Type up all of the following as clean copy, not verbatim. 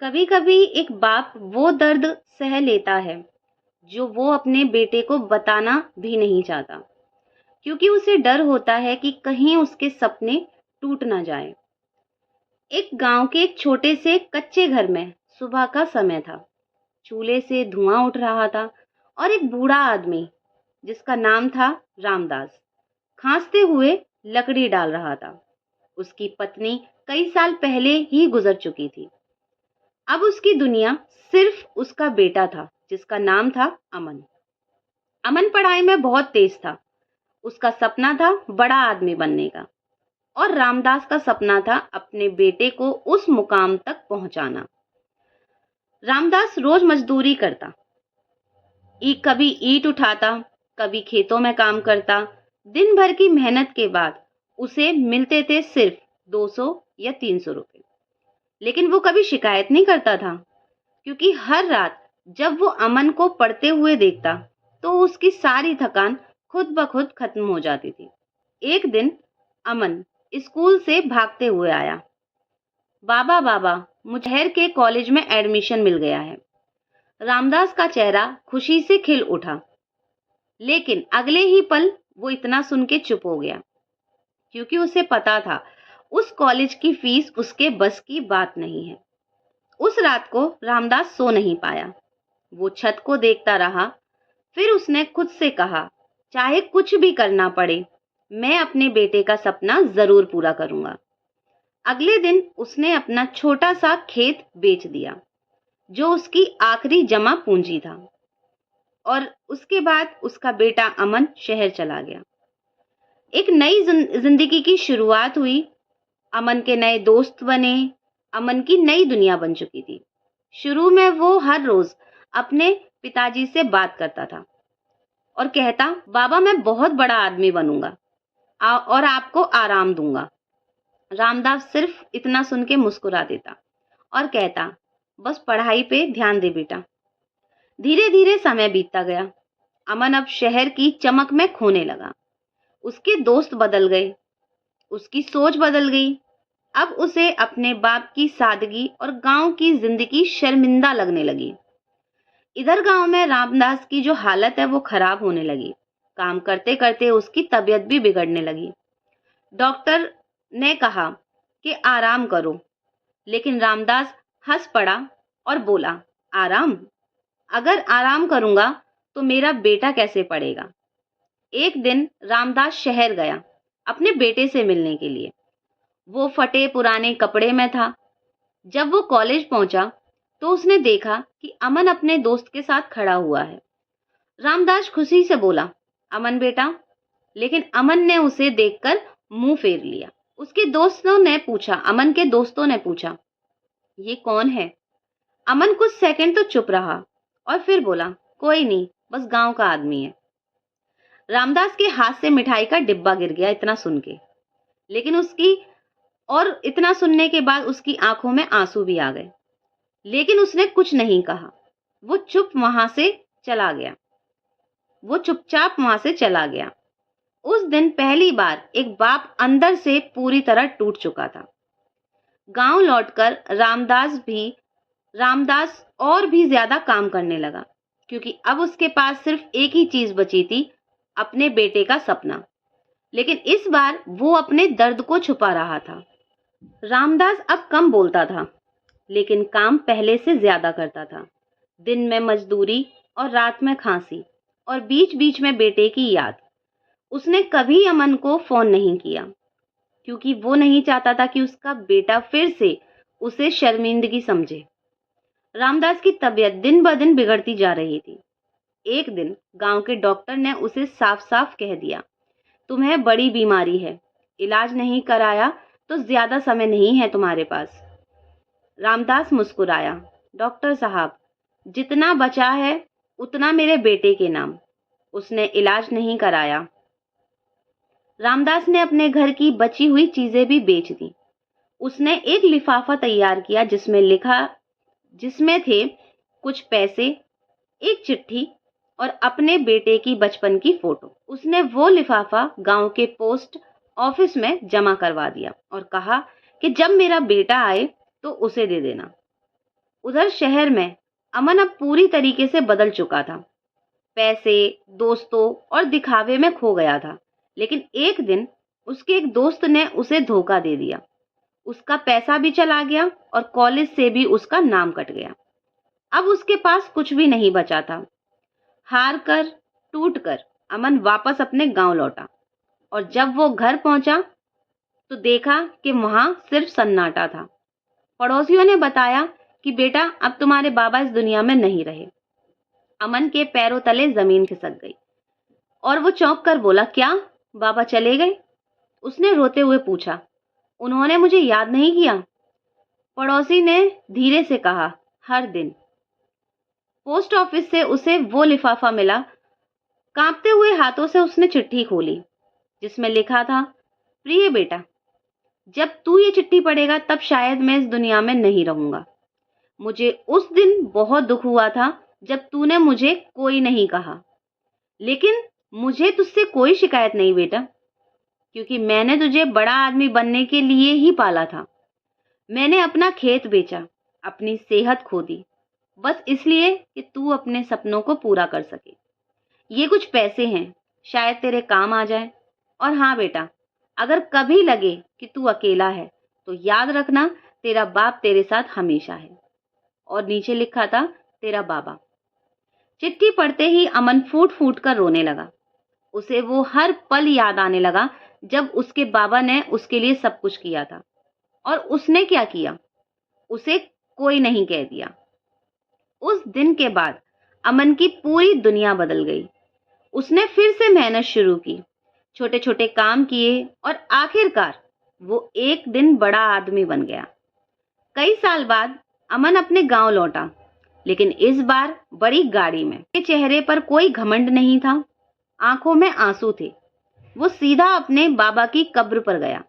कभी कभी एक बाप वो दर्द सह लेता है जो वो अपने बेटे को बताना भी नहीं चाहता, क्योंकि उसे डर होता है कि कहीं उसके सपने टूट ना जाए। एक गांव के एक छोटे से कच्चे घर में सुबह का समय था। चूल्हे से धुआं उठ रहा था और एक बूढ़ा आदमी जिसका नाम था रामदास खांसते हुए लकड़ी डाल रहा था। उसकी पत्नी कई साल पहले ही गुजर चुकी थी। अब उसकी दुनिया सिर्फ उसका बेटा था जिसका नाम था अमन। अमन पढ़ाई में बहुत तेज था। उसका सपना था बड़ा आदमी बनने का, और रामदास का सपना था अपने बेटे को उस मुकाम तक पहुंचाना। रामदास रोज मजदूरी करता, कभी ईंट उठाता, कभी खेतों में काम करता। दिन भर की मेहनत के बाद उसे मिलते थे सिर्फ 200 या 300 रुपए। लेकिन वो कभी शिकायत नहीं करता था, क्योंकि हर रात जब वो अमन को पढ़ते हुए देखता तो उसकी सारी थकान खुद ब खुद खत्म हो जाती थी। एक दिन अमन स्कूल से भागते हुए आया। बाबा बाबा, मुझे शहर के कॉलेज में एडमिशन मिल गया है। रामदास का चेहरा खुशी से खिल उठा, लेकिन अगले ही पल वो इतना सुन के चुप हो गया, क्योंकि उसे पता था उस कॉलेज की फीस उसके बस की बात नहीं है। उस रात को रामदास सो नहीं पाया। वो छत को देखता रहा। फिर उसने खुद से कहा, चाहे कुछ भी करना पड़े, मैं अपने बेटे का सपना जरूर पूरा करूंगा। अगले दिन उसने अपना छोटा सा खेत बेच दिया, जो उसकी आखिरी जमा पूंजी था। और उसके बाद उसका बेटा अमन शहर चला गया। एक नई जिंदगी की शुरुआत हुई। अमन के नए दोस्त बने। अमन की नई दुनिया बन चुकी थी। शुरू में वो हर रोज अपने पिताजी से बात करता था और कहता, बाबा मैं बहुत बड़ा आदमी बनूंगा और आपको आराम दूंगा। रामदास सिर्फ इतना सुन के मुस्कुरा देता और कहता, बस पढ़ाई पे ध्यान दे बेटा। धीरे धीरे समय बीतता गया। अमन अब शहर की चमक में खोने लगा। उसके दोस्त बदल गए, उसकी सोच बदल गई। अब उसे अपने बाप की सादगी और गांव की जिंदगी शर्मिंदा लगने लगी। इधर गांव में रामदास की जो हालत है वो खराब होने लगी। काम करते करते उसकी तबीयत भी बिगड़ने लगी। डॉक्टर ने कहा कि आराम करो, लेकिन रामदास हंस पड़ा और बोला, आराम? अगर आराम करूंगा तो मेरा बेटा कैसे पढ़ेगा? एक दिन रामदास शहर गया अपने बेटे से मिलने के लिए। वो फटे पुराने कपड़े में था। जब वो कॉलेज पहुंचा तो उसने देखा कि अमन अपने दोस्त के साथ खड़ा हुआ है। रामदास खुशी से बोला, अमन बेटा। लेकिन अमन ने उसे देखकर मुंह फेर लिया। अमन के दोस्तों ने पूछा, ये कौन है? अमन कुछ सेकंड तो चुप रहा और फिर बोला, कोई नहीं, बस गांव का आदमी है। रामदास के हाथ से मिठाई का डिब्बा गिर गया इतना सुन के। लेकिन इतना सुनने के बाद उसकी आंखों में आंसू भी आ गए। लेकिन उसने कुछ नहीं कहा। वो चुपचाप वहां से चला गया। उस दिन पहली बार एक बाप अंदर से पूरी तरह टूट चुका था। गांव लौटकर रामदास और भी ज्यादा काम करने लगा, क्योंकि अब उसके पास सिर्फ एक ही चीज बची थी, अपने बेटे का सपना। लेकिन इस बार वो अपने दर्द को छुपा रहा था। रामदास अब कम बोलता था, लेकिन काम पहले से ज्यादा करता था। दिन में मजदूरी और रात में खांसी और बीच बीच में बेटे की याद। उसने कभी अमन को फोन नहीं किया, क्योंकि वो नहीं चाहता था कि उसका बेटा फिर से उसे शर्मिंदगी समझे। रामदास की तबीयत दिन ब दिन बिगड़ती जा रही थी। एक दिन गांव के डॉक्टर ने उसे साफ साफ कह दिया, तुम्हें बड़ी बीमारी है, इलाज नहीं कराया तो ज्यादा समय नहीं है तुम्हारे पास। रामदास मुस्कुराया, डॉक्टर साहब, जितना बचा है उतना मेरे बेटे के नाम। उसने इलाज नहीं कराया। रामदास ने अपने घर की बची हुई चीजें भी बेच दी। उसने एक लिफाफा तैयार किया जिसमें थे कुछ पैसे, एक चिट्ठी और अपने बेटे की बचपन की फोटो। उसने वो लिफाफा गांव के पोस्ट ऑफिस में जमा करवा दिया और कहा कि जब मेरा बेटा आए तो उसे दे देना। उधर शहर में अमन अब पूरी तरीके से बदल चुका था। पैसे, दोस्तों और दिखावे में खो गया था। लेकिन एक दिन उसके एक दोस्त ने उसे धोखा दे दिया। उसका पैसा भी चला गया और कॉलेज से भी उसका नाम कट गया। अब उसके पास कुछ भी नहीं बचा था। हार कर, टूट कर अमन वापस अपने गांव लौटा और जब वो घर पहुंचा तो देखा कि वहां सिर्फ सन्नाटा था। पड़ोसियों ने बताया कि बेटा, अब तुम्हारे बाबा इस दुनिया में नहीं रहे। अमन के पैरों तले जमीन खिसक गई और वो चौंक कर बोला, क्या बाबा चले गए? उसने रोते हुए पूछा, उन्होंने मुझे याद नहीं किया? पड़ोसी ने धीरे से कहा, हर दिन। पोस्ट ऑफिस से उसे वो लिफाफा मिला। कांपते हुए हाथों से उसने चिट्ठी खोली जिसमें लिखा था, प्रिय बेटा, जब तू ये चिट्ठी पढ़ेगा तब शायद मैं इस दुनिया में नहीं रहूंगा। मुझे उस दिन बहुत दुख हुआ था जब तूने मुझे कोई नहीं कहा, लेकिन मुझे तुझसे कोई शिकायत नहीं बेटा, क्योंकि मैंने तुझे बड़ा आदमी बनने के लिए ही पाला था। मैंने अपना खेत बेचा, अपनी सेहत खो दी, बस इसलिए कि तू अपने सपनों को पूरा कर सके। ये कुछ पैसे हैं, शायद तेरे काम आ जाए। और हाँ बेटा, अगर कभी लगे कि तू अकेला है तो याद रखना, तेरा बाप तेरे साथ हमेशा है। और नीचे लिखा था, तेरा बाबा। चिट्ठी पढ़ते ही अमन फूट फूट कर रोने लगा। उसे वो हर पल याद आने लगा जब उसके बाबा ने उसके लिए सब कुछ किया था। और उसने क्या किया? उसे कोई नहीं कह दिया। उस दिन के बाद अमन की पूरी दुनिया बदल गई। उसने फिर से मेहनत शुरू की, छोटे छोटे काम किए और आखिरकार वो एक दिन बड़ा आदमी बन गया। कई साल बाद अमन अपने गांव लौटा, लेकिन इस बार बड़ी गाड़ी में। उसके चेहरे पर कोई घमंड नहीं था, आंखों में आंसू थे। वो सीधा अपने बाबा की कब्र पर गया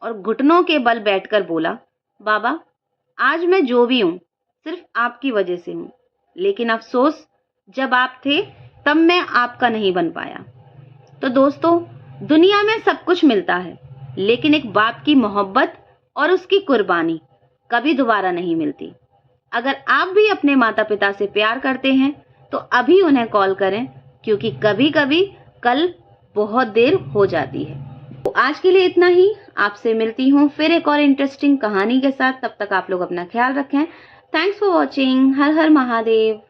और घुटनों के बल बैठकर बोला, बाबा, आज मैं जो भी हूं सिर्फ आपकी वजह से हूं, लेकिन अफसोस, जब आप थे तब मैं आपका नहीं बन पाया। तो दोस्तों, दुनिया में सब कुछ मिलता है, लेकिन एक बाप की मोहब्बत और उसकी कुर्बानी कभी दोबारा नहीं मिलती। अगर आप भी अपने माता पिता से प्यार करते हैं तो अभी उन्हें कॉल करें, क्योंकि कभी कभी कल बहुत देर हो जाती है। तो आज के लिए इतना ही। आपसे मिलती हूँ फिर एक और इंटरेस्टिंग कहानी के साथ। तब तक आप लोग अपना ख्याल रखें। Thanks for watching. Her her Mahadev.